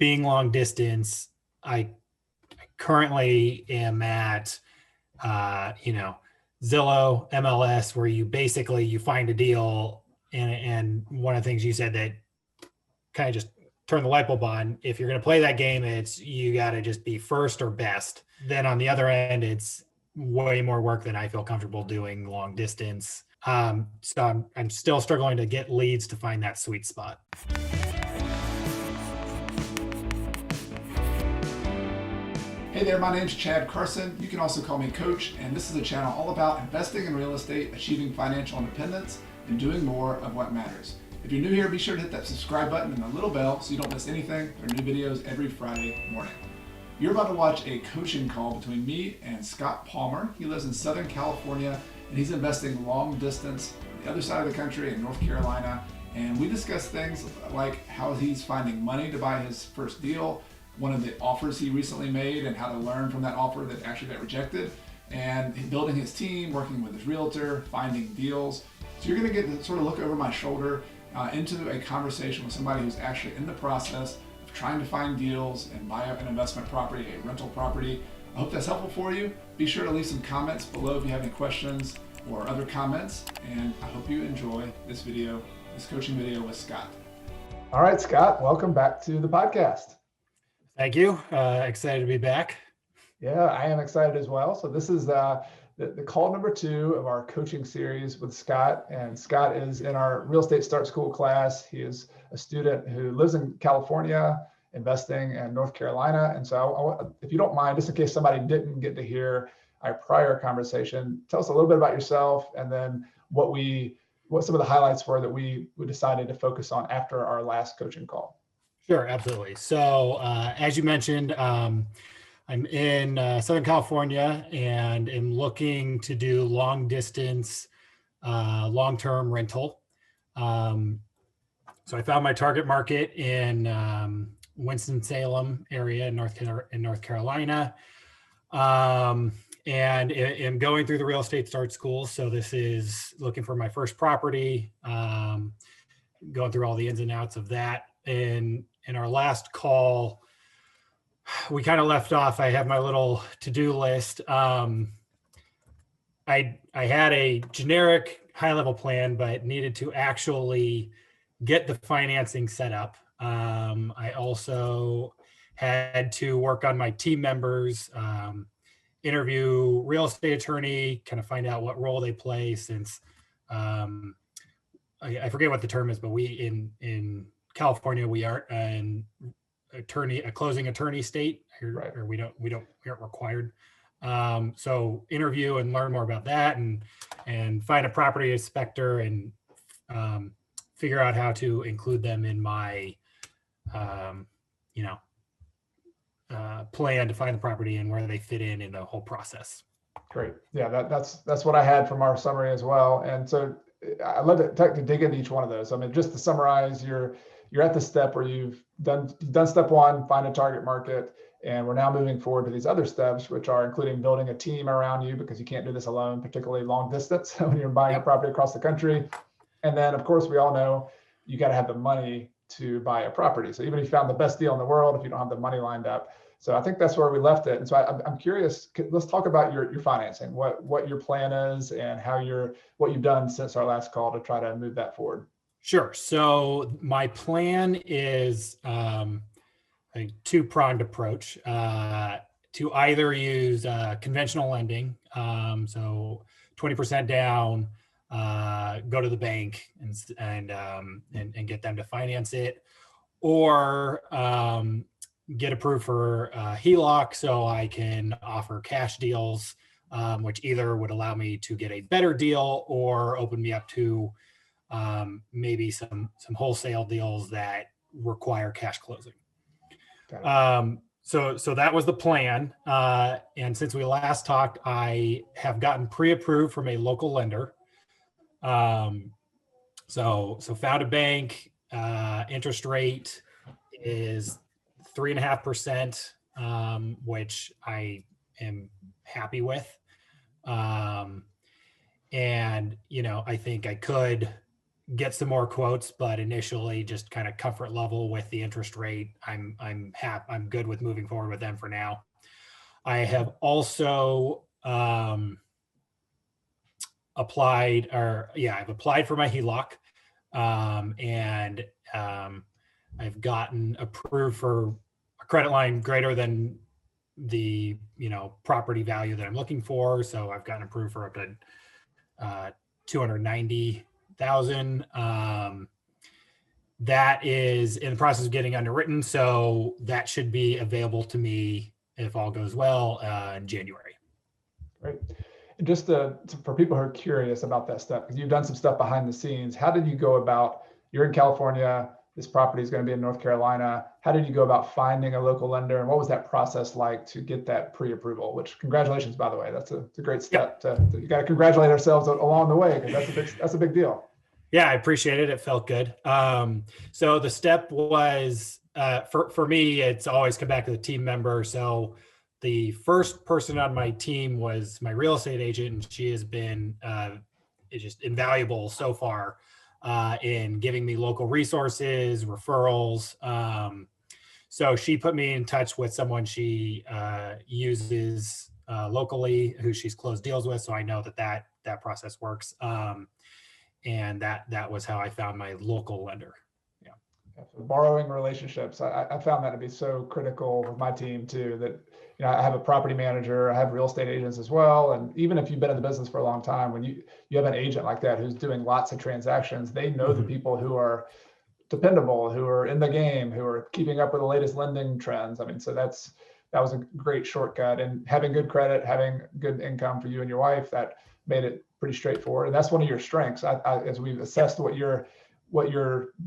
being long distance, I currently am at, Zillow, MLS, where you find a deal. And one of the things you said that kind of just turn the light bulb on. If you're going to play that game, you got to just be first or best. Then on the other end, it's way more work than I feel comfortable doing long distance. So I'm still struggling to get leads to find that sweet spot. Hey there, my name's Chad Carson. You can also call me Coach, and this is a channel all about investing in real estate, achieving financial independence, and doing more of what matters. If you're new here, be sure to hit that subscribe button and the little bell so you don't miss anything. There are new videos every Friday morning. You're about to watch a coaching call between me and Scott Palmer. He lives in Southern California, and he's investing long distance on the other side of the country in North Carolina. And we discuss things like how he's finding money to buy his first deal, one of the offers he recently made and how to learn from that offer that actually got rejected, and building his team, working with his realtor, finding deals. So you're gonna get to sort of look over my shoulder into a conversation with somebody who's actually in the process of trying to find deals and buy an investment property, a rental property. I hope that's helpful for you. Be sure to leave some comments below if you have any questions or other comments, and I hope you enjoy this video, this coaching video with Scott. All right, Scott, welcome back to the podcast. Thank you. Excited to be back. Yeah, I am excited as well. So this is the call number 2 of our coaching series with Scott. And Scott is in our Real Estate Start School class. He is a student who lives in California, investing in North Carolina. And so if you don't mind, just in case somebody didn't get to hear our prior conversation, tell us a little bit about yourself and then what some of the highlights were that we decided to focus on after our last coaching call. Sure, absolutely. So as you mentioned, I'm in Southern California and am looking to do long distance, long-term rental. So I found my target market in Winston-Salem area in North Carolina, and am going through the Real Estate Start School. So this is looking for my first property, going through all the ins and outs of that. And in our last call, we kind of left off. I have my little to-do list. I had a generic high-level plan, but needed to actually get the financing set up. I also had to work on my team members, interview real estate attorney, kind of find out what role they play, since I forget what the term is, but we in California, we aren't a closing attorney state, or we aren't required. So interview and learn more about that, and find a property inspector and figure out how to include them in my plan to find the property and where they fit in the whole process. Great. Yeah, that's what I had from our summary as well. And so I'd love to dig into each one of those. I mean, just to summarize, you're at the step where you've done step 1, find a target market, and we're now moving forward to these other steps, which are including building a team around you, because you can't do this alone, particularly long distance when you're buying a property across the country. And then, of course, we all know you got to have the money to buy a property. So even if you found the best deal in the world, if you don't have the money lined up. So I think that's where we left it. And so I'm curious, let's talk about your financing, what your plan is and what you've done since our last call to try to move that forward. Sure. So my plan is a 2-pronged approach, to either use conventional lending, so 20% down, go to the bank and get them to finance it, or get approved for HELOC, so I can offer cash deals, which either would allow me to get a better deal or open me up to maybe some wholesale deals that require cash closing. So that was the plan. And since we last talked, I have gotten pre-approved from a local lender. So found a bank. Interest rate is 3.5%, which I am happy with. And I think I could get some more quotes, but initially just kind of comfort level with the interest rate. I'm good with moving forward with them for now. I have also applied for my HELOC, and I've gotten approved for a credit line greater than the property value that I'm looking for. So I've gotten approved for up to $290,000. That is in the process of getting underwritten, so that should be available to me if all goes well in January. Great. And just for people who are curious about that stuff, because you've done some stuff behind the scenes, how did you go about? You're in California. This property is going to be in North Carolina. How did you go about finding a local lender, and what was that process like to get that pre-approval? Which, congratulations, by the way. That's a great step. You got to congratulate ourselves along the way, because that's a big deal. Yeah, I appreciate it. It felt good. So the step was for me, it's always come back to the team member. So the first person on my team was my real estate agent, and she has been just invaluable so far in giving me local resources, referrals. So she put me in touch with someone she uses locally, who she's closed deals with. So I know that process works. And that was how I found my local lender. Yeah. So borrowing relationships, I found that to be so critical with my team too, that I have a property manager, I have real estate agents as well. And even if you've been in the business for a long time, when you have an agent like that who's doing lots of transactions, they know the people who are dependable, who are in the game, who are keeping up with the latest lending trends. I mean, so that was a great shortcut. And having good credit, having good income for you and your wife, that made it pretty straightforward. And that's one of your strengths. As we've assessed what your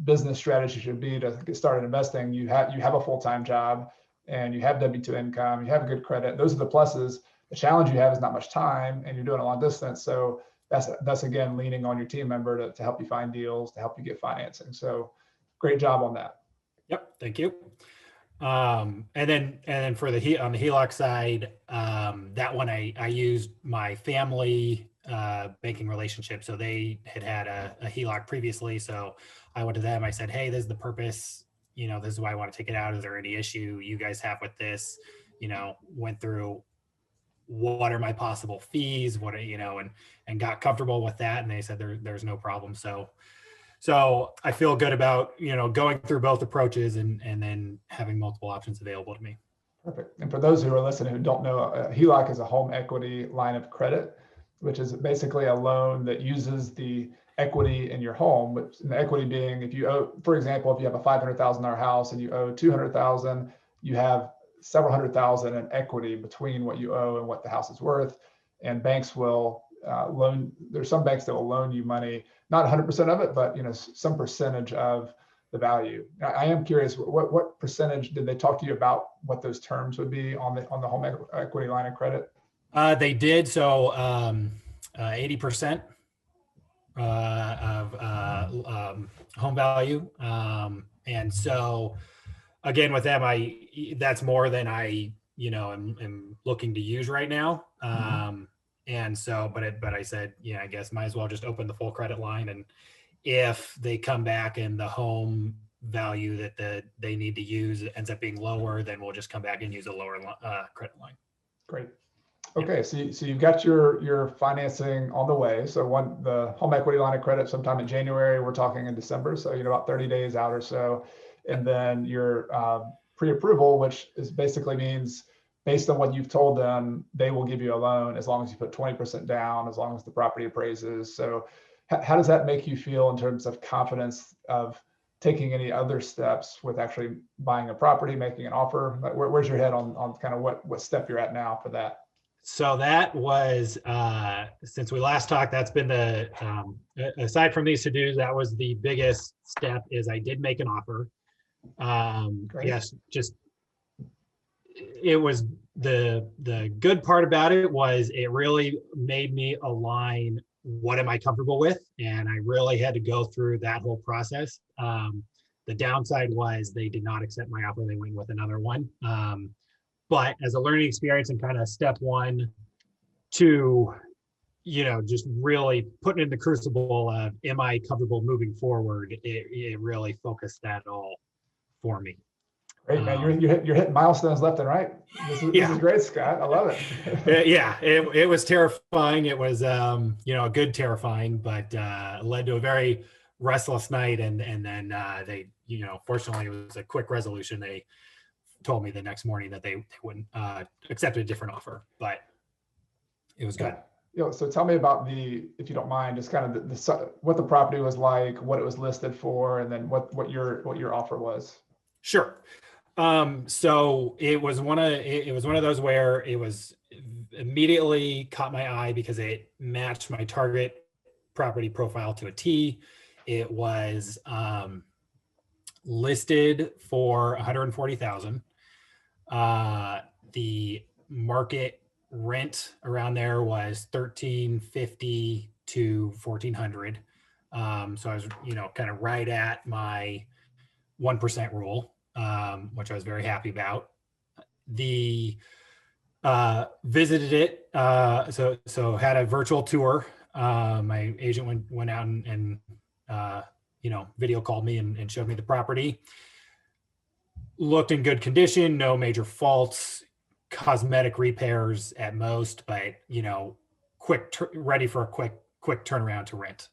business strategy should be to get started investing, you have a full-time job, and you have W-2 income, you have good credit. Those are the pluses. The challenge you have is not much time, and you're doing a long distance. So that's again, leaning on your team member to help you find deals, to help you get financing. So great job on that. Yep. Thank you. And then for on the HELOC side, that one I used my family banking relationship. So they had a HELOC previously. So I went to them. I said, hey, this is the purpose. This is why I want to take it out. Is there any issue you guys have with this? Went through what are my possible fees, and got comfortable with that. And they said there's no problem. So I feel good about, going through both approaches and then having multiple options available to me. Perfect. And for those who are listening who don't know, HELOC is a home equity line of credit, which is basically a loan that uses the equity in your home. Which the equity being, if you owe, for example, if you have a $500,000 house and you owe $200,000, you have several $100,000 in equity between what you owe and what the house is worth. And banks will loan. There's some banks that will loan you money, not 100% of it, but some percentage of the value. I am curious, what percentage did they talk to you about? What those terms would be on the home equity line of credit? They did. So 80% of home value. And so again, with them, that's more than I am looking to use right now. And so, but I said, I guess might as well just open the full credit line. And if they come back and the home value that they need to use ends up being lower, then we'll just come back and use a lower credit line. Great. Okay, so you've got your financing on the way. So the home equity line of credit sometime in January. We're talking in December, so about 30 days out or so. And then your pre-approval, which is basically means based on what you've told them, they will give you a loan as long as you put 20% down, as long as the property appraises. So how does that make you feel in terms of confidence of taking any other steps with actually buying a property, making an offer? Where's your head on kind of what step you're at now for that? So that was, since we last talked, that's been aside from these to-dos, that was the biggest step. Is I did make an offer. Yes, just, it was the good part about it was it really made me align what am I comfortable with, and I really had to go through that whole process. The downside was they did not accept my offer. They went with another one. But as a learning experience and kind of step one to just really putting in the crucible of, am I comfortable moving forward? It really focused that all for me. Great, man. You're hitting milestones left and right. This is great, Scott. I love it. Yeah, it was terrifying. It was, a good terrifying, but led to a very restless night. And then they, fortunately, it was a quick resolution. They told me the next morning that they wouldn't accept a different offer, but it was good. So tell me about if you don't mind, just kind of what the property was like, what it was listed for, and then what your offer was. Sure. So it was one of those where it was immediately caught my eye because it matched my target property profile to a T. It was listed for $140,000. The market rent around there was $1,350 to $1,400. So I was, kind of right at my 1% rule, which I was very happy about. Visited it, so had a virtual tour. My agent went out and video called me and showed me the property. Looked in good condition, no major faults, cosmetic repairs at most, but ready for a quick turnaround to rent.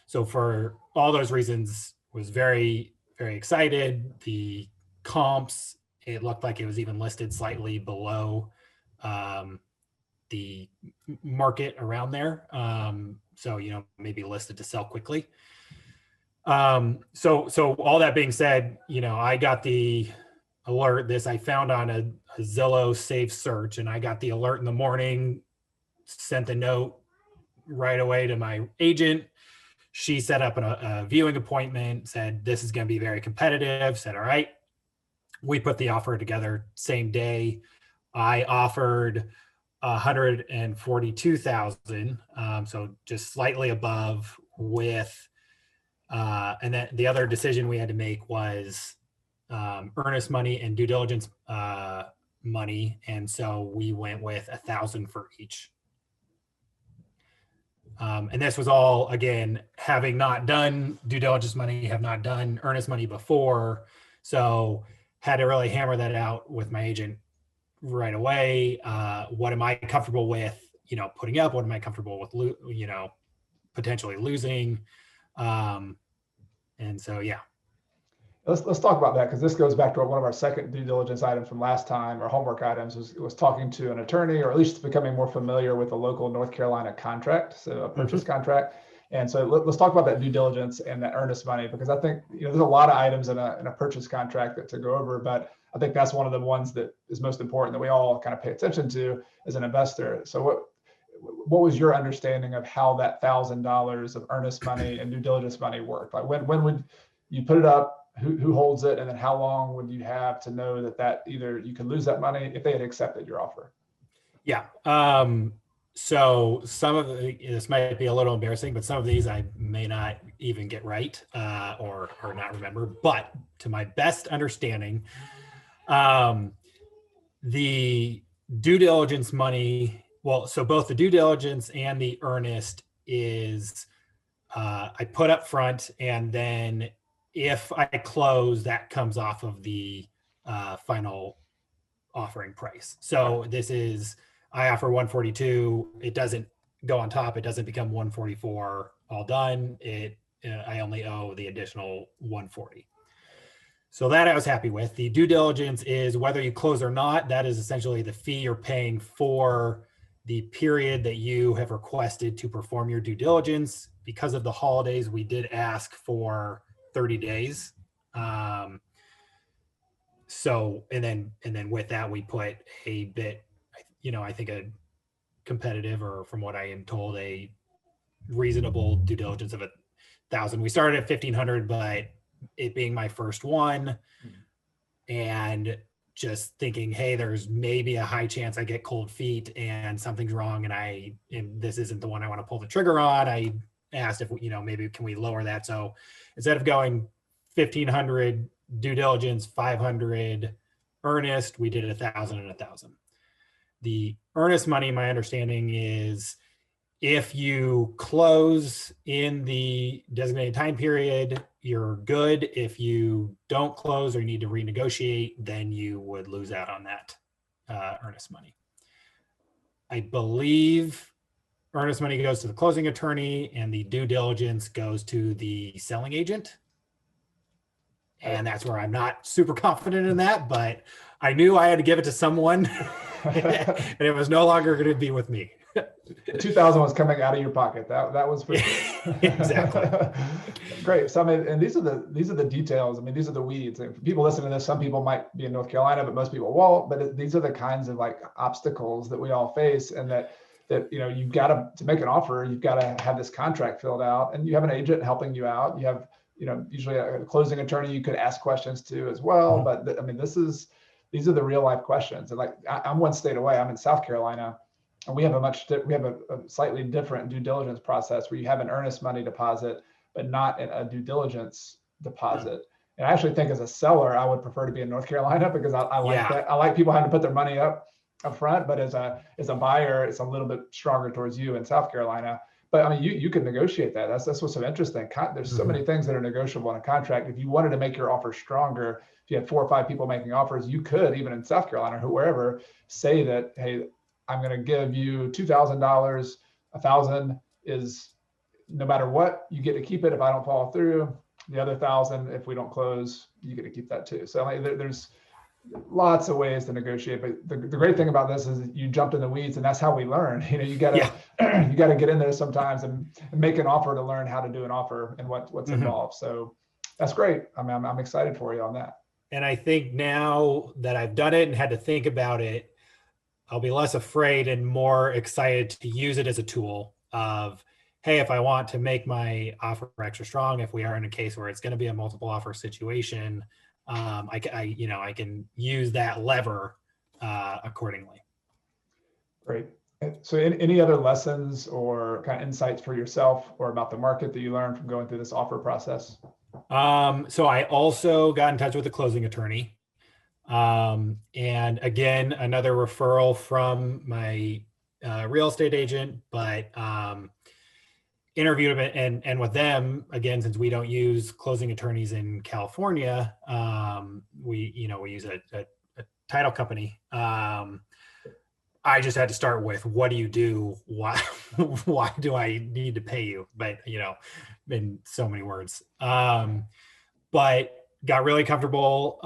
So for all those reasons, was very, very excited. The comps, it looked like it was even listed slightly below the market around there. So maybe listed to sell quickly. So all that being said, I got the alert. This I found on a Zillow safe search, and I got the alert in the morning, sent a note right away to my agent. She set up a viewing appointment, said, this is going to be very competitive, said, all right. We put the offer together same day. I offered 142,000. So just slightly above with, and then the other decision we had to make was earnest money and due diligence money. And so we went with 1,000 for each. And this was all, again, having not done due diligence money, have not done earnest money before. So had to really hammer that out with my agent right away. What am I comfortable with, putting up? What am I comfortable with, potentially losing? And so, yeah. Let's talk about that, because this goes back to one of our second due diligence items from last time, or homework items, was talking to an attorney, or at least becoming more familiar with a local North Carolina contract, so a purchase contract. And so let's talk about that due diligence and that earnest money, because I think there's a lot of items in a purchase contract to go over, but I think that's one of the ones that is most important that we all kind of pay attention to as an investor. So what was your understanding of how that $1,000 of earnest money and due diligence money worked? Like when would you put it up? Who holds it? And then how long would you have to know that either you could lose that money if they had accepted your offer? Yeah. So some of this might be a little embarrassing, but some of these I may not even get right or not remember. But to my best understanding, the due diligence money, so both the due diligence and the earnest is I put up front, and then if I close, that comes off of the final offering price. So this is, I offer 142. It doesn't go on top. It doesn't become 144 all done. I only owe the additional 140. So that I was happy with. The due diligence is whether you close or not. That is essentially the fee you're paying for the period that you have requested to perform your due diligence. Because of the holidays, we did ask for 30 days. So, and then with that, we put a bit, I think a competitive, or from what I am told, a reasonable due diligence of 1,000. We started at 1,500, but it being my first one, and just thinking, hey, there's maybe a high chance I get cold feet and something's wrong, and this isn't the one I want to pull the trigger on. I asked if maybe can we lower that. So instead of going 1,500 due diligence, 500 earnest, we did 1,000 and 1,000. The earnest money, my understanding is if you close in the designated time period, you're good. If you don't close or you need to renegotiate, then you would lose out on that earnest money. I believe earnest money goes to the closing attorney and the due diligence goes to the selling agent. And that's where I'm not super confident in that, but I knew I had to give it to someone and it was no longer going to be with me. 2000 was coming out of your pocket. That was for exactly. Great. So I mean, and these are the details. I mean, these are the weeds. And for people listening to this, some people might be in North Carolina, but most people won't. But these are the kinds of like obstacles that we all face, and that you've got to make an offer. You've got to have this contract filled out, and you have an agent helping you out. You have usually a closing attorney you could ask questions to as well. Mm-hmm. But I mean, these are the real life questions. And like I'm one state away. I'm in South Carolina. And we have a slightly different due diligence process where you have an earnest money deposit, but not a due diligence deposit. And I actually think as a seller, I would prefer to be in North Carolina because I like that. I like people having to put their money up front, but as a buyer, it's a little bit stronger towards you in South Carolina. But I mean, you can negotiate that. That's what's so interesting. There's so many things that are negotiable in a contract. If you wanted to make your offer stronger, if you had 4 or 5 people making offers, you could, even in South Carolina or wherever, say that, hey, I'm going to give you $2,000. $1,000 is no matter what, you get to keep it if I don't follow through. The other $1,000, if we don't close, you get to keep that too. So like, there's lots of ways to negotiate. But the great thing about this is you jumped in the weeds, and that's how we learn. You got to get in there sometimes and make an offer to learn how to do an offer and what's involved. So that's great. I mean, I'm excited for you on that. And I think now that I've done it and had to think about it, I'll be less afraid and more excited to use it as a tool of, hey, if I want to make my offer extra strong, if we are in a case where it's going to be a multiple offer situation, I can use that lever accordingly. Great. So any other lessons or kind of insights for yourself or about the market that you learned from going through this offer process? So I also got in touch with a closing attorney. And again, another referral from my real estate agent, but interviewed him and with them, again, since we don't use closing attorneys in California, we use a title company. I just had to start with, what do you do? Why do I need to pay you? But, in so many words, but got really comfortable,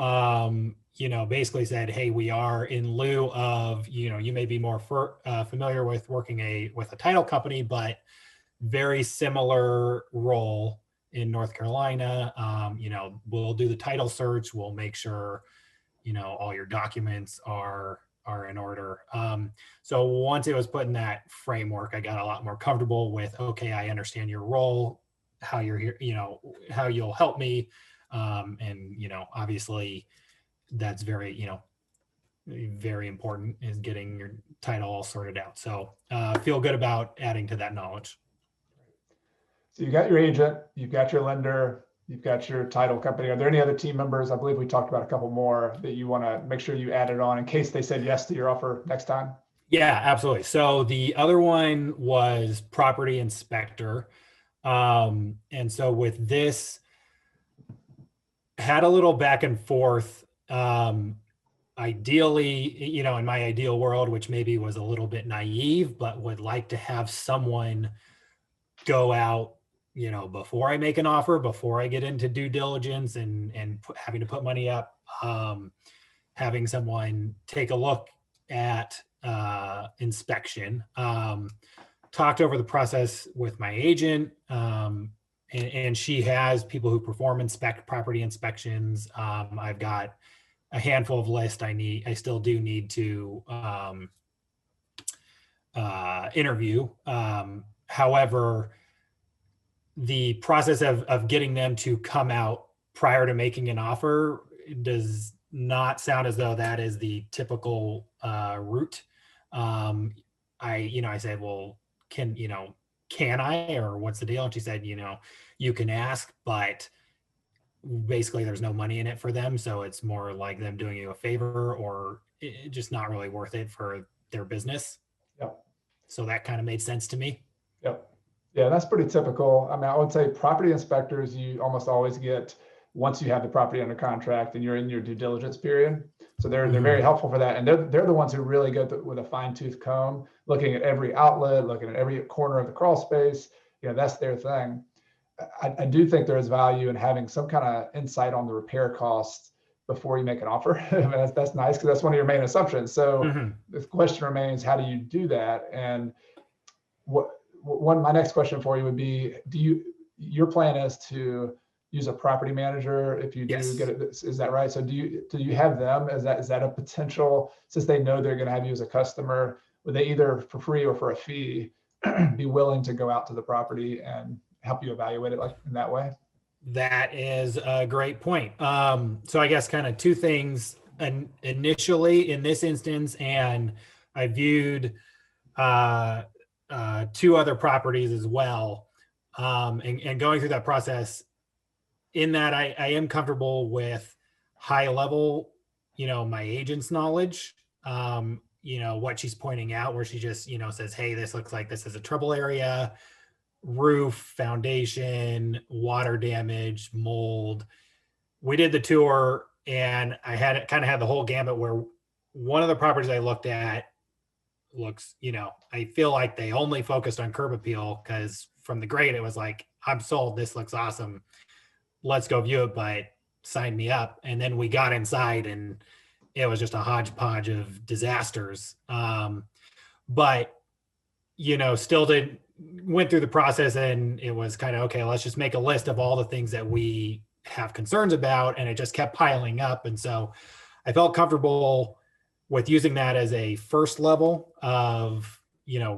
basically said, hey, we are in lieu of, you may be more familiar with working with a title company, but very similar role in North Carolina. We'll do the title search. We'll make sure, all your documents are in order. So once it was put in that framework, I got a lot more comfortable with, okay, I understand your role, how you're here, how you'll help me. And, obviously that's very, very important, is getting your title all sorted out. So feel good about adding to that knowledge. So you got your agent, you've got your lender, you've got your title company. Are there any other team members? I believe we talked about a couple more that you want to make sure you added on in case they said yes to your offer next time. Yeah, absolutely. So the other one was property inspector. And so with this, had a little back and forth. Ideally, in my ideal world, which maybe was a little bit naive, but would like to have someone go out, before I make an offer, before I get into due diligence and having to put money up, having someone take a look at inspection. Talked over the process with my agent, and she has people who perform property inspections. I've got a handful of lists I still do need to interview. However, the process of getting them to come out prior to making an offer does not sound as though that is the typical route. I said, well, can I, or what's the deal? And she said, you can ask, but basically there's no money in it for them. So it's more like them doing you a favor, or just not really worth it for their business. Yep. So that kind of made sense to me. Yep. Yeah, that's pretty typical. I mean, I would say property inspectors, you almost always get once you have the property under contract and you're in your due diligence period. So they're very helpful for that. And they're the ones who really go with a fine tooth comb, looking at every outlet, looking at every corner of the crawl space. That's their thing. I do think there is value in having some kind of insight on the repair costs before you make an offer. I mean, that's nice because that's one of your main assumptions. So the question remains, how do you do that? And my next question for you would be, your plan is to use a property manager if you do get it, is that right? So do you have them, is that a potential, since they know they're going to have you as a customer, would they either for free or for a fee be willing to go out to the property and help you evaluate it like in that way? That is a great point. So I guess kind of two things initially in this instance, and I viewed two other properties as well. And going through that process, in that I am comfortable with high level, my agent's knowledge, what she's pointing out, where she just, says, hey, this looks like this is a trouble area, roof, foundation, water damage, mold. We did the tour and I had the whole gamut where one of the properties I looked at looks, I feel like they only focused on curb appeal because from the grade, it was like, I'm sold. This looks awesome. Let's go view it, but sign me up. And then we got inside and it was just a hodgepodge of disasters. But, still went through the process and it was kind of, okay, let's just make a list of all the things that we have concerns about. And it just kept piling up. And so I felt comfortable with using that as a first level of,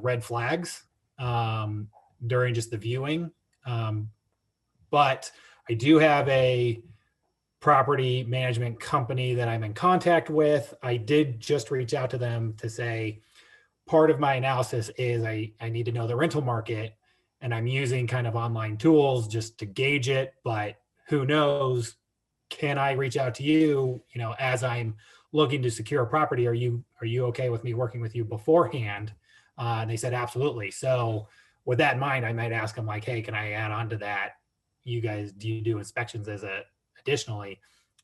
red flags during just the viewing. But I do have a property management company that I'm in contact with. I did just reach out to them to say, part of my analysis is I need to know the rental market, and I'm using kind of online tools just to gauge it, but who knows, can I reach out to you, as I'm looking to secure a property? Are you okay with me working with you beforehand? And they said, absolutely. So with that in mind, I might ask them like, hey, can I add on to that? You guys, do you do inspections additionally?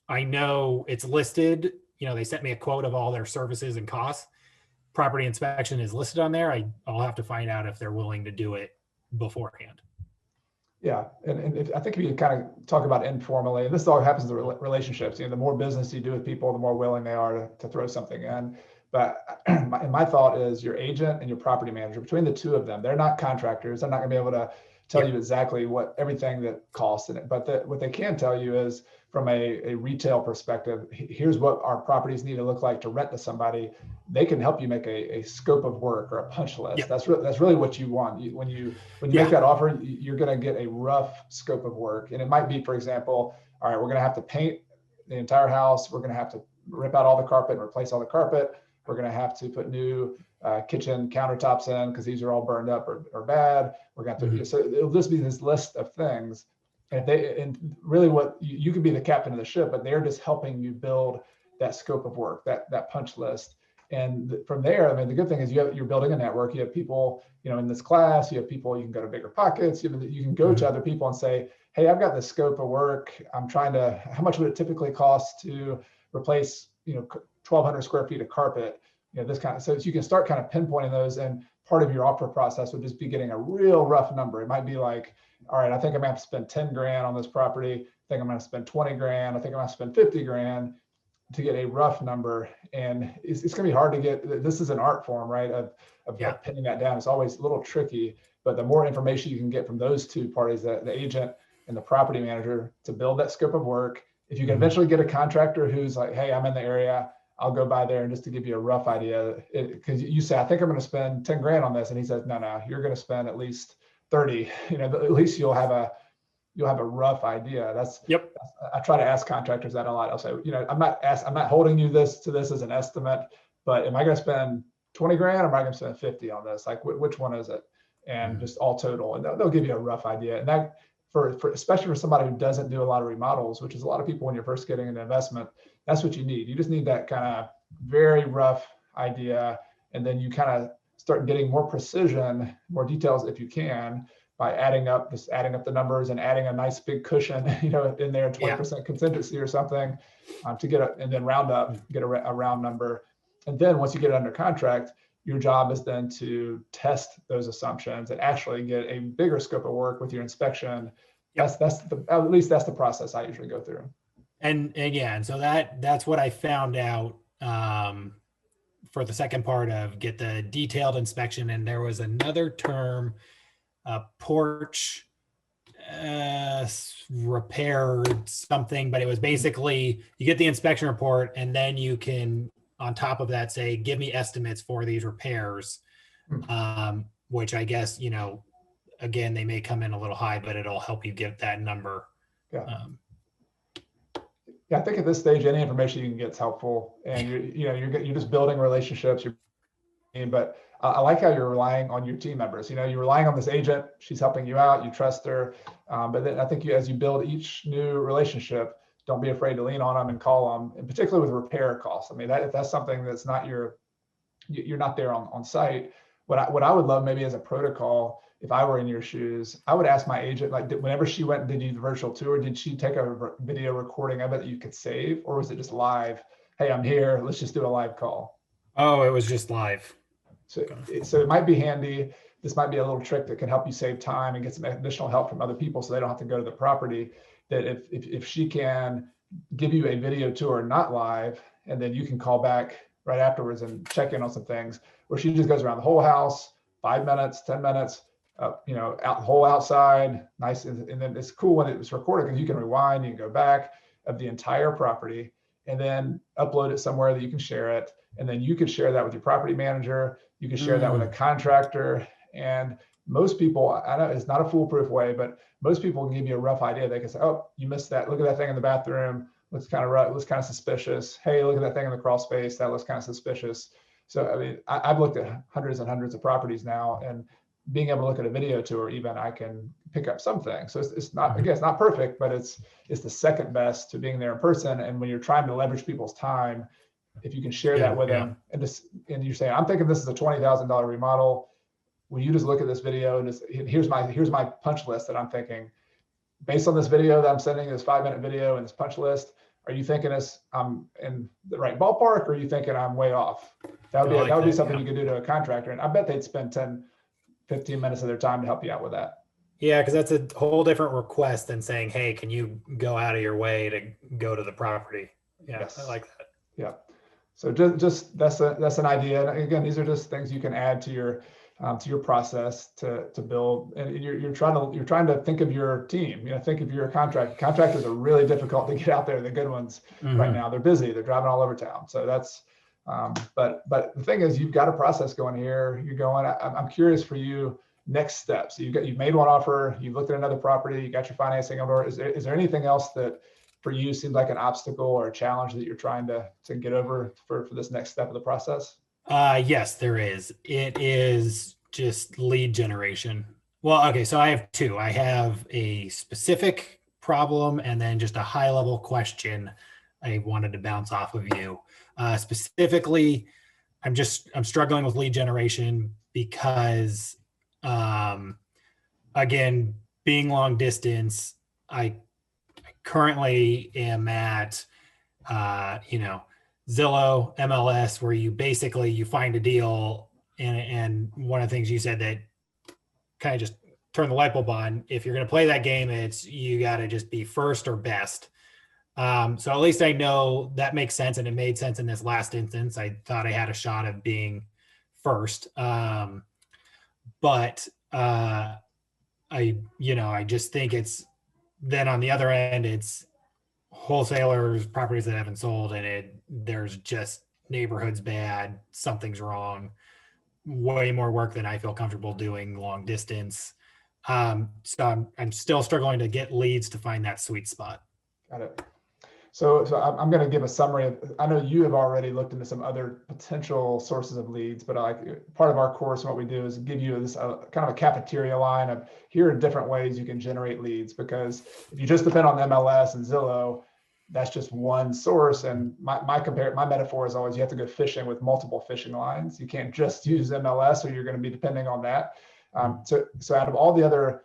I know it's listed, they sent me a quote of all their services and costs. Property inspection is listed on there. I'll have to find out if they're willing to do it beforehand. Yeah, and I think if you kind of talk about informally, and this all happens in relationships, the more business you do with people, the more willing they are to throw something in. But my thought is your agent and your property manager, between the two of them, they're not contractors. They're not going to be able to tell you exactly everything that costs in it. But what they can tell you is from a retail perspective, here's what our properties need to look like to rent to somebody. They can help you make a scope of work or a punch list. Yep. That's really what you want. When you make that offer, you're going to get a rough scope of work. And it might be, for example, all right, we're going to have to paint the entire house. We're going to have to rip out all the carpet and replace all the carpet. We're going to have to put new kitchen countertops in because these are all burned up or bad. We're going to have to, so it'll just be this list of things. And really what you could be the captain of the ship, but they're just helping you build that scope of work, that punch list. And from there, I mean, the good thing is you're building a network. You have people, in this class, you have people, you can go to Bigger Pockets, you can go to other people and say, hey, I've got this scope of work. How much would it typically cost to replace, 1,200 square feet of carpet, this kind of, so you can start kind of pinpointing those. And part of your offer process would just be getting a real rough number. It might be like, all right, I think I'm gonna have to spend 10 grand on this property. I think I'm gonna spend 20 grand. I think I'm gonna spend 50 grand to get a rough number. And it's gonna be hard to get, this is an art form, right? Of pinning that down. It's always a little tricky, but the more information you can get from those two parties, the agent and the property manager, to build that scope of work. If you can eventually get a contractor who's like, hey, I'm in the area, I'll go by there, and just to give you a rough idea, because you say, I think I'm going to spend 10 grand on this. And he says, no, you're going to spend at least 30, at least you'll have a rough idea. I try to ask contractors that a lot. I'll say, I'm not holding you to this as an estimate, but am I going to spend 20 grand or am I going to spend 50 on this? Like, which one is it? And just all total, and they'll give you a rough idea. And that, for especially for somebody who doesn't do a lot of remodels, which is a lot of people when you're first getting an investment, that's what you need. You just need that kind of very rough idea. And then you kind of start getting more precision, more details if you can, by adding up the numbers and adding a nice big cushion, in there, 20% contingency or something, to and then get a round number. And then once you get it under contract, your job is then to test those assumptions and actually get a bigger scope of work with your inspection. At least that's the process I usually go through. And so that's what I found out for the second part of get the detailed inspection. And there was another term, porch repair something, but it was basically you get the inspection report and then you can, on top of that, say, give me estimates for these repairs, which I guess, again, they may come in a little high, but it'll help you get that number. I think at this stage, any information you can get is helpful, and you're just building relationships. But I like how you're relying on your team members. You're relying on this agent; she's helping you out. You trust her, but then I think as you build each new relationship, don't be afraid to lean on them and call them, and particularly with repair costs. I mean, if that's something that's not you're not there on site. What I would love maybe as a protocol, if I were in your shoes, I would ask my agent, like, whenever she went and did the virtual tour, did she take a video recording of it that you could save, or was it just live? Hey, I'm here. Let's just do a live call. Oh, it was just live. So it might be handy. This might be a little trick that can help you save time and get some additional help from other people, so they don't have to go to the property. That if she can give you a video tour, not live, and then you can call back right afterwards and check in on some things, where she just goes around the whole house, 5 minutes, 10 minutes, out the whole outside, nice. And then it's cool when it was recorded because you can rewind, you can go back of the entire property and then upload it somewhere that you can share it. And then you can share that with your property manager. You can share that with a contractor. And most people, I know it's not a foolproof way, but most people can give you a rough idea. They can say, oh, you missed that. Look at that thing in the bathroom. Looks kind of rough. Looks kind of suspicious. Hey, look at that thing in the crawl space. That looks kind of suspicious. So, I mean, I've looked at hundreds and hundreds of properties now, and being able to look at a video tour, even I can pick up something. So it's not, again, it's not perfect, but it's the second best to being there in person. And when you're trying to leverage people's time, if you can share that with them, and you say, I'm thinking this is a $20,000 remodel. Will you just look at this video and here's my punch list that I'm thinking, based on this video that I'm sending, this 5-minute video and this punch list, are you thinking I'm in the right ballpark, or are you thinking I'm way off? That would be something you could do to a contractor. And I bet they'd spend 10, 15 minutes of their time to help you out with that. Yeah, because that's a whole different request than saying, hey, can you go out of your way to go to the property? Yeah, yes. I like that. Yeah. So just that's an idea. And again, these are just things you can add to your process to build. And you're trying to think of your team. Think of your contract. Contractors are really difficult to get out there. The good ones right now, they're busy. They're driving all over town. So that's. But the thing is, you've got a process going here. You're going. I'm curious for you. Next steps. You've made one offer. You've looked at another property. You got your financing over. Is there anything else that for you seems like an obstacle or a challenge that you're trying to get over for this next step of the process? Yes, there is. It is just lead generation. Well, okay, so I have two. I have a specific problem and then just a high level question I wanted to bounce off of you. Specifically, I'm struggling with lead generation because, again, being long distance, I currently am at, Zillow, MLS, where you find a deal, and one of the things you said that kind of just turn the light bulb on. If you're going to play that game, you got to just be first or best. So at least I know that makes sense, and it made sense in this last instance. I thought I had a shot of being first, but I just think it's then on the other end, it's wholesalers, properties that haven't sold, and there's just neighborhoods bad, something's wrong, way more work than I feel comfortable doing long distance. So I'm still struggling to get leads to find that sweet spot. Got it. So I'm going to give a summary. I know you have already looked into some other potential sources of leads, but part of our course, what we do is give you this kind of a cafeteria line of here are different ways you can generate leads. Because if you just depend on MLS and Zillow, that's just one source. And my metaphor is always, you have to go fishing with multiple fishing lines. You can't just use MLS, or you're going to be depending on that. So out of all the other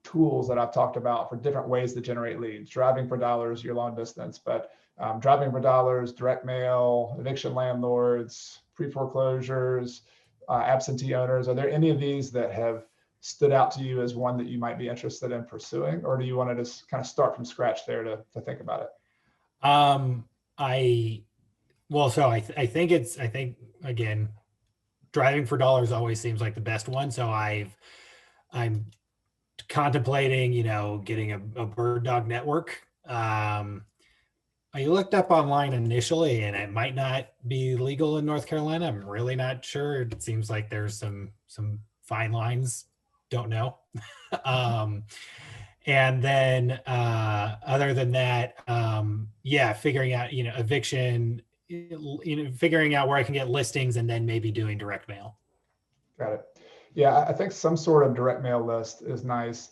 tools that I've talked about for different ways to generate leads, driving for dollars, your long distance, but driving for dollars, direct mail, eviction landlords, pre-foreclosures, absentee owners, are there any of these that have stood out to you as one that you might be interested in pursuing, or do you want to just kind of start from scratch there to think about it? I think again, driving for dollars always seems like the best one. So I'm contemplating, getting a bird dog network. I looked up online initially, and it might not be legal in North Carolina. I'm really not sure. It seems like there's some fine lines. Don't know. And then other than that, figuring out, eviction, figuring out where I can get listings, and then maybe doing direct mail. Got it. Yeah, I think some sort of direct mail list is nice.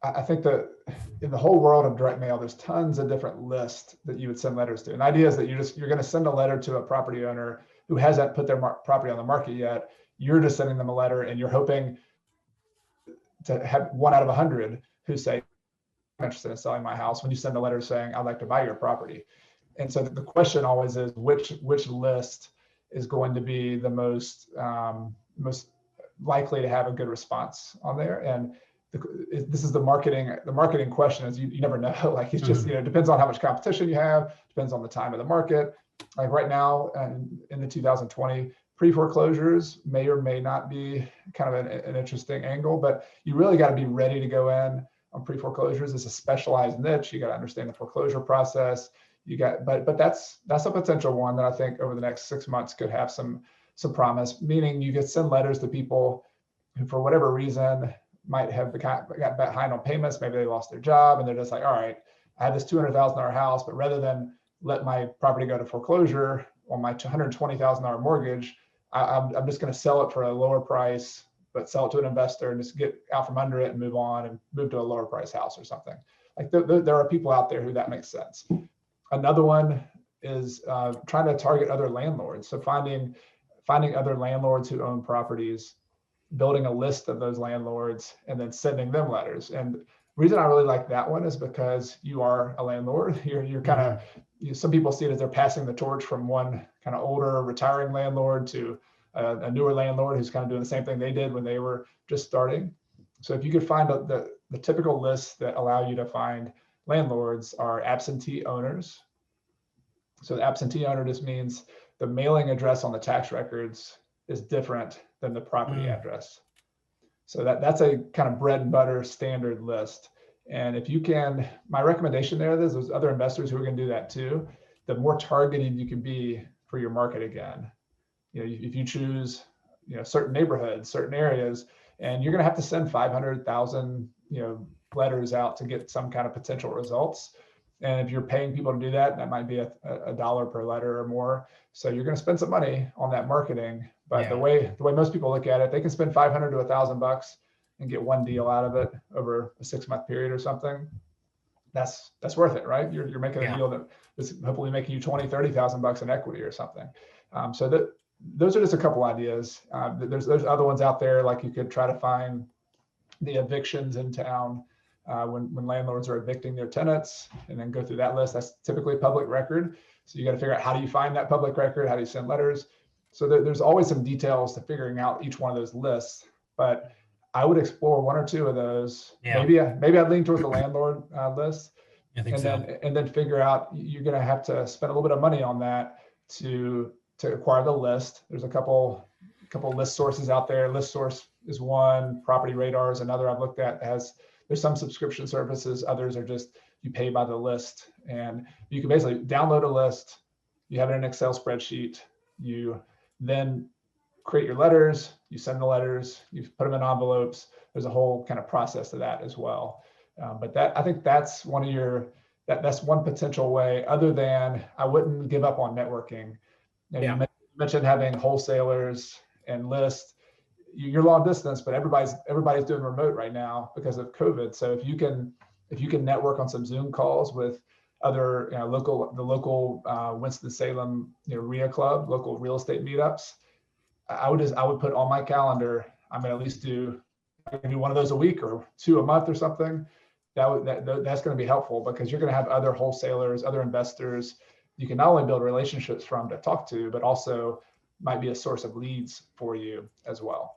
I think that in the whole world of direct mail, there's tons of different lists that you would send letters to. And the idea is that you're going to send a letter to a property owner who hasn't put their property on the market yet. You're just sending them a letter, and you're hoping to have 1 out of 100 who say, I'm interested in selling my house, when you send a letter saying, I'd like to buy your property. And so the question always is, which list is going to be the most likely to have a good response on there? And this is the marketing question, is you never know. Like, it's just, depends on how much competition you have, depends on the time of the market. Like right now, in the 2020, pre-foreclosures may or may not be kind of an interesting angle, but you really got to be ready to go in on pre-foreclosures. It's a specialized niche. You got to understand the foreclosure process. But that's a potential one that I think over the next 6 months could have some promise, meaning you could send letters to people who, for whatever reason, might have got behind on payments. Maybe they lost their job, and they're just like, all right, I have this $200,000 house, but rather than let my property go to foreclosure on my $120,000 mortgage, I'm just going to sell it for a lower price, but sell it to an investor and just get out from under it and move on and move to a lower price house or something. Like there are people out there who that makes sense. Another one is trying to target other landlords. So finding other landlords who own properties, building a list of those landlords, and then sending them letters. And the reason I really like that one is because you are a landlord. You're kind of, some people see it as they're passing the torch from one kind of older retiring landlord to a newer landlord who's kind of doing the same thing they did when they were just starting. So if you could find the typical lists that allow you to find landlords are absentee owners. So the absentee owner just means the mailing address on the tax records is different than the property address. So that's a kind of bread and butter standard list. And if you can, my recommendation there is there's other investors who are going to do that too. The more targeted you can be for your market again. If you choose, certain neighborhoods, certain areas, and you're going to have to send 500,000, letters out to get some kind of potential results. And if you're paying people to do that, that might be a dollar per letter or more. So you're going to spend some money on that marketing. But the way most people look at it, they can spend $500 to $1,000 and get one deal out of it over a 6-month period or something. That's worth it, right? You're making a deal that is hopefully making you $20,000, $30,000 in equity or something. So those are just a couple ideas. There's other ones out there, like you could try to find the evictions in town when landlords are evicting their tenants, and then go through that list. That's typically public record. So you got to figure out, how do you find that public record? How do you send letters? So there's always some details to figuring out each one of those lists. But I would explore 1 or 2 of those. Yeah. Maybe I'd lean towards the landlord list. I think and then figure out, you're going to have to spend a little bit of money on that to acquire the list. There's a couple list sources out there. List Source is one. Property Radar is another I've looked at. There's some subscription services. Others are just, you pay by the list, and you can basically download a list. You have it in an Excel spreadsheet. You then create your letters. You send the letters. You put them in envelopes. There's a whole kind of process to that as well. But I think that's that's one potential way. Other than, I wouldn't give up on networking. You mentioned having wholesalers and lists. You're long distance, but everybody's doing remote right now because of COVID. So if you can network on some Zoom calls with other the local Winston-Salem RIA club, local real estate meetups. I would put on my calendar, I'm going to at least do one of those a week or 2 a month or something. That's going to be helpful because you're going to have other wholesalers, other investors you can not only build relationships from to talk to, but also might be a source of leads for you as well.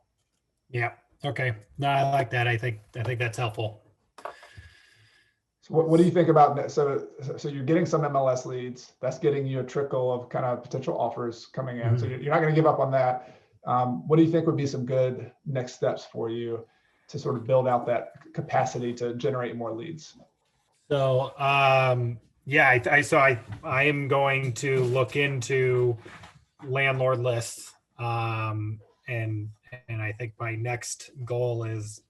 Yeah. Okay. No, I like that. I think that's helpful. So what do you think about that? So you're getting some MLS leads. That's getting you a trickle of kind of potential offers coming in. Mm-hmm. So you're not going to give up on that. What do you think would be some good next steps for you to sort of build out that capacity to generate more leads? So yeah, I am going to look into landlord lists, and I think my next goal is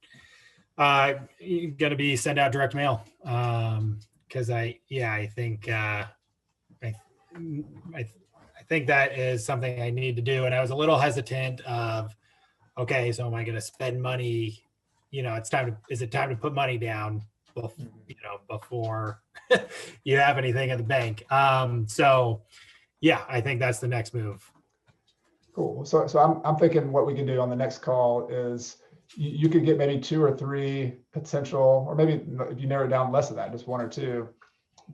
going to be send out direct mail, because I think that is something I need to do. And I was a little hesitant of, okay, so am I going to spend money? Is it time to put money down before you have anything in the bank? So yeah, I think that's the next move. Cool. So I'm thinking what we can do on the next call is you could get maybe 2 or 3 potential, or maybe if you narrow it down less than that, just 1 or 2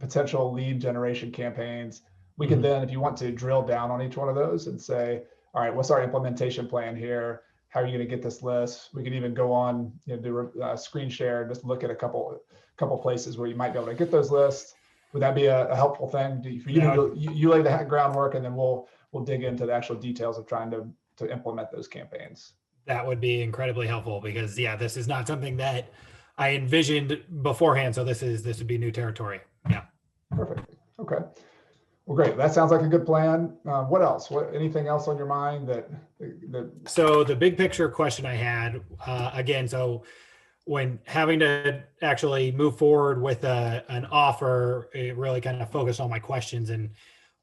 potential lead generation campaigns. We can then, if you want to, drill down on each one of those and say, all right, what's our implementation plan here? How are you going to get this list? We could even go on, do a screen share, just look at a couple places where you might be able to get those lists. Would that be a helpful thing for you? You lay the groundwork, and then we'll dig into the actual details of trying to implement those campaigns. That would be incredibly helpful because this is not something that I envisioned beforehand. So this would be new territory. Yeah. Perfect. Okay. Well, great. That sounds like a good plan. What else? Anything else on your mind that? So the big picture question I had, again, so when having to actually move forward with an offer, it really kind of focused on my questions. And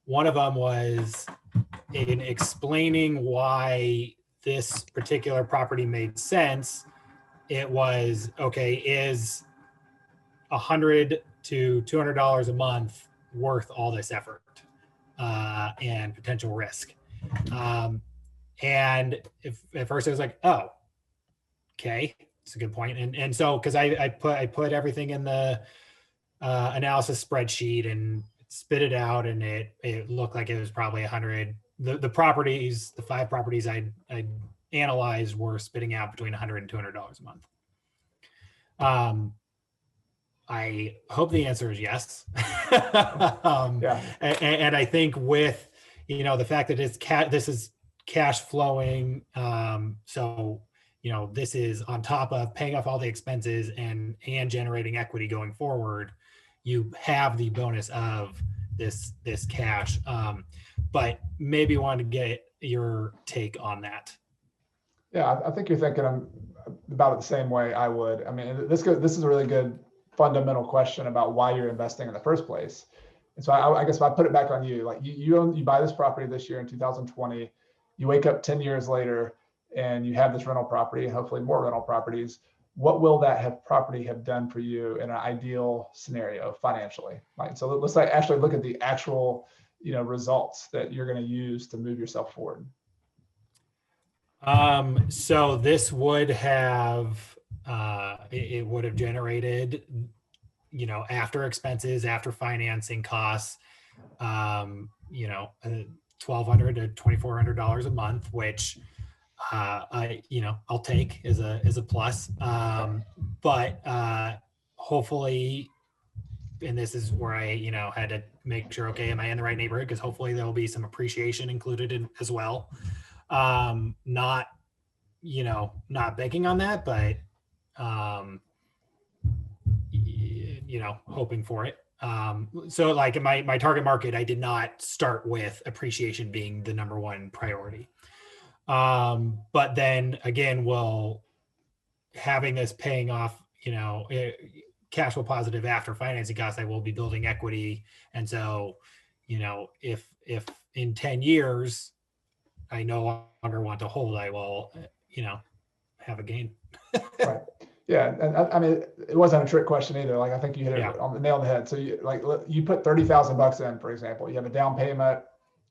one of them was in explaining why this particular property made sense. It was, okay, is $100 to $200 a month worth all this effort and potential risk? And if at first I was like, oh, okay, it's a good point. And so, cause I put everything in the analysis spreadsheet and spit it out, and it looked like it was probably 100. The 5 properties I analyzed were spitting out between $100 and $200 a month. I hope the answer is yes. Yeah. And I think with, the fact that this is cash flowing. So, this is on top of paying off all the expenses and generating equity going forward. You have the bonus of this cash. But maybe you want to get your take on that. Yeah, I think you're thinking about it the same way I would. I mean, this is a really good fundamental question about why you're investing in the first place. And so I guess if I put it back on you, like you buy this property this year in 2020, you wake up 10 years later and you have this rental property and hopefully more rental properties. What will that property have done for you in an ideal scenario financially? Right. So let's actually look at the actual, results that you're going to use to move yourself forward. So this would have, it would have generated, after expenses, after financing costs, $1,200 to $2,400 a month, which, I'll take as a plus. But hopefully, and this is where I, had to make sure, okay, am I in the right neighborhood? Because hopefully there'll be some appreciation included in as well. Not banking on that, but, hoping for it. So like in my target market, I did not start with appreciation being the number one priority. But then again, having this paying off, cash flow positive after financing costs, I will be building equity. And so, if in 10 years, I no longer want to hold, I will, have a gain. Right. Yeah, and I mean, it wasn't a trick question either. Like I think you hit it on the nail on the head. So you put $30,000 in, for example. You have a down payment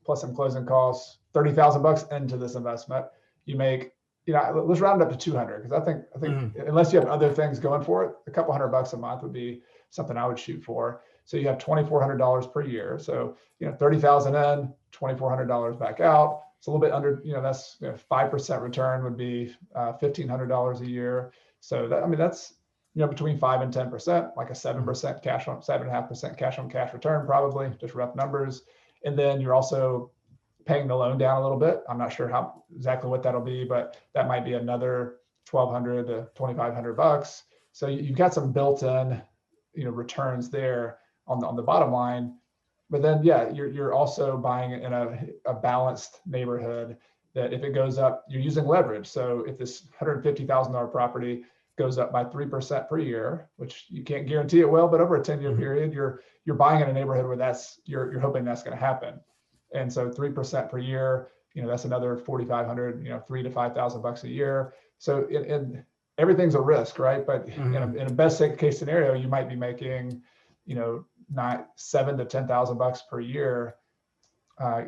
plus some closing costs, $30,000 into this investment. You make, let's round it up to 200 because I think unless you have other things going for it, a couple $100 a month would be something I would shoot for. So you have $2,400 per year. So 30,000 in, $2,400 back out. It's a little bit under, that's 5% return would be $1,500 a year. So that's between 5 and 10%, like a 7% cash on 7.5% cash on cash return, probably just rough numbers. And then you're also paying the loan down a little bit. I'm not sure how exactly what that'll be, but that might be another $1,200 to $2,500. So you've got some built-in, returns there on the bottom line. But then, you're also buying it in a balanced neighborhood that if it goes up, you're using leverage. So if this $150,000 property goes up by 3% per year, which you can't guarantee it will, but over a 10-year period, you're buying in a neighborhood where you're hoping that's going to happen. And so 3% per year, that's another $4,500, $3,000 to $5,000 a year. So everything's a risk, right? But in a best case scenario, you might be making, not $7,000 to $10,000 per year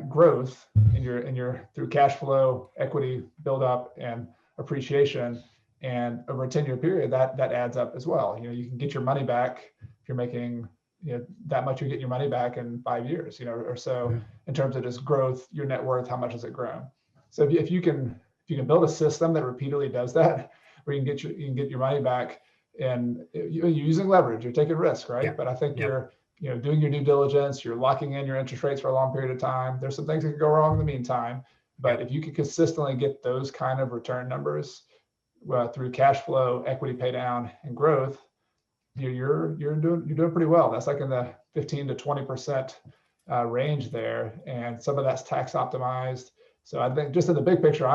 growth in your through cash flow, equity buildup, and appreciation. And over a 10-year period, that adds up as well. You can get your money back if you're making that much. You get your money back in 5 years, or so. In terms of just growth, your net worth, how much has it grown? So if you can build a system that repeatedly does that, where you can get your money back, and you're using leverage, you're taking risk, right? But I think you're doing your due diligence, you're locking in your interest rates for a long period of time. There's some things that could go wrong in the meantime, but if you can consistently get those kind of return numbers through cash flow, equity pay down, and growth, you're doing pretty well. That's like in the 15 to 20% range there, and some of that's tax optimized. So I think just in the big picture,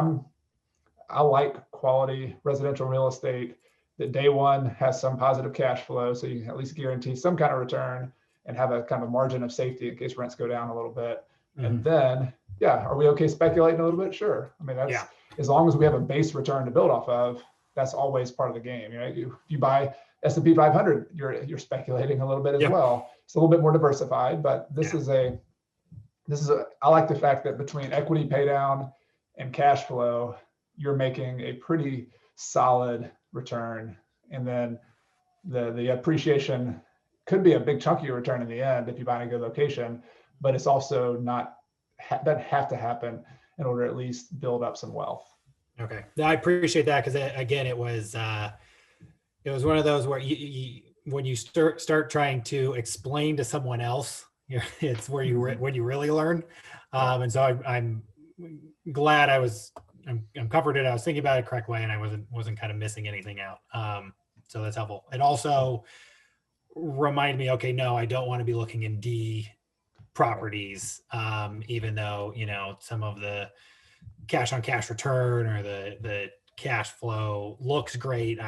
I like quality residential real estate that day one has some positive cash flow, so you can at least guarantee some kind of return and have a kind of a margin of safety in case rents go down a little bit. And then, are we okay speculating a little bit? Sure. I mean, that's as long as we have a base return to build off of, that's always part of the game. You buy S&P 500, you're speculating a little bit as well. It's a little bit more diversified, but this is I like the fact that between equity pay down and cash flow, you're making a pretty solid return. And then the appreciation could be a big chunk of your return in the end if you buy in a good location, but it's also doesn't have to happen in order to at least build up some wealth. Okay. I appreciate that, because again, it was one of those where when you start trying to explain to someone else, it's where when you really learn. And so I'm glad I'm comforted. I was thinking about it the correct way, and I wasn't kind of missing anything out. So that's helpful. It also reminded me, okay, no, I don't want to be looking in D properties, even though, some of the cash on cash return or the cash flow looks great.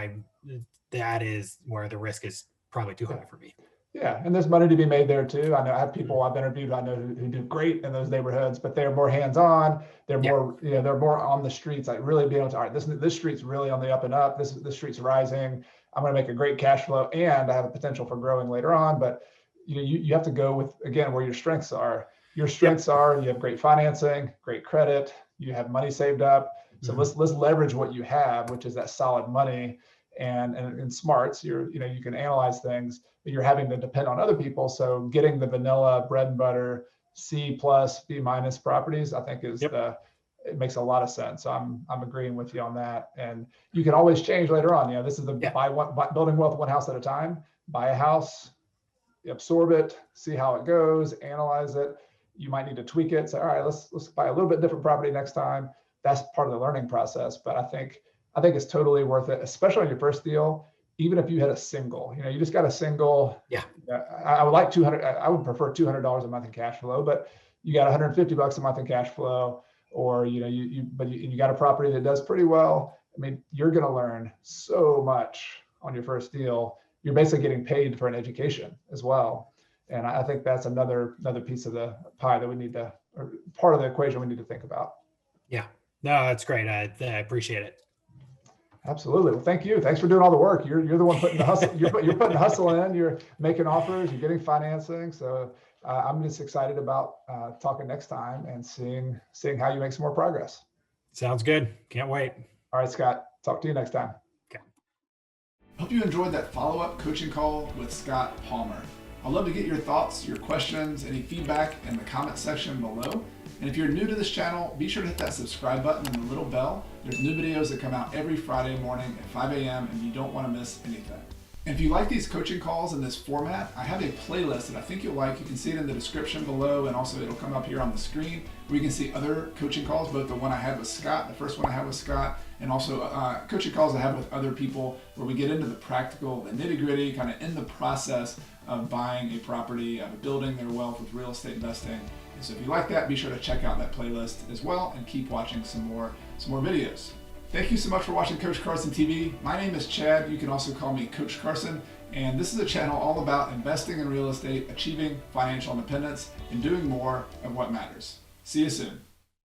That is where the risk is probably too high for me. Yeah, and there's money to be made there too. I know I have people I've interviewed I know who do great in those neighborhoods, but they're more hands-on. They're more, they're more on the streets, like really being able to, all right, this street's really on the up and up. This street's rising. I'm going to make a great cash flow, and I have a potential for growing later on. But you have to go with, again, where your strengths are. Your strengths are you have great financing, great credit, you have money saved up. So let's leverage what you have, which is that solid money and smarts. You can analyze things, but you're having to depend on other people. So getting the vanilla bread and butter C+, B- properties, I think it makes a lot of sense. So I'm agreeing with you on that. And you can always change later on. This is building wealth one house at a time. Buy a house, absorb it, see how it goes, analyze it. You might need to tweak it. Say, all right, let's buy a little bit different property next time. That's part of the learning process. But I think it's totally worth it, especially on your first deal. Even if you had a single, you just got a single. I would like 200. I would prefer $200 a month in cash flow, but you got $150 a month in cash flow, or you got a property that does pretty well. I mean, you're going to learn so much on your first deal. You're basically getting paid for an education as well. And I think that's another piece of the pie that we need to, or part of the equation we need to think about. Yeah, no, that's great. I appreciate it. Absolutely. Well, thank you. Thanks for doing all the work. You're the one putting the hustle. You're putting the hustle in. You're making offers. You're getting financing. So I'm just excited about talking next time and seeing how you make some more progress. Sounds good. Can't wait. All right, Scott. Talk to you next time. Hope you enjoyed that follow-up coaching call with Scott Palmer. I'd love to get your thoughts, your questions, any feedback in the comment section below. And if you're new to this channel, be sure to hit that subscribe button and the little bell. There's new videos that come out every Friday morning at 5 a.m. and you don't want to miss anything. And if you like these coaching calls in this format, I have a playlist that I think you'll like. You can see it in the description below, and also it'll come up here on the screen where you can see other coaching calls, both the one I had with Scott, the first one I had with Scott, and also coaching calls I have with other people where we get into the practical, the nitty-gritty, kind of in the process of buying a property, of building their wealth with real estate investing. And so if you like that, be sure to check out that playlist as well and keep watching some more videos. Thank you so much for watching Coach Carson TV. My name is Chad. You can also call me Coach Carson. And this is a channel all about investing in real estate, achieving financial independence, and doing more of what matters. See you soon.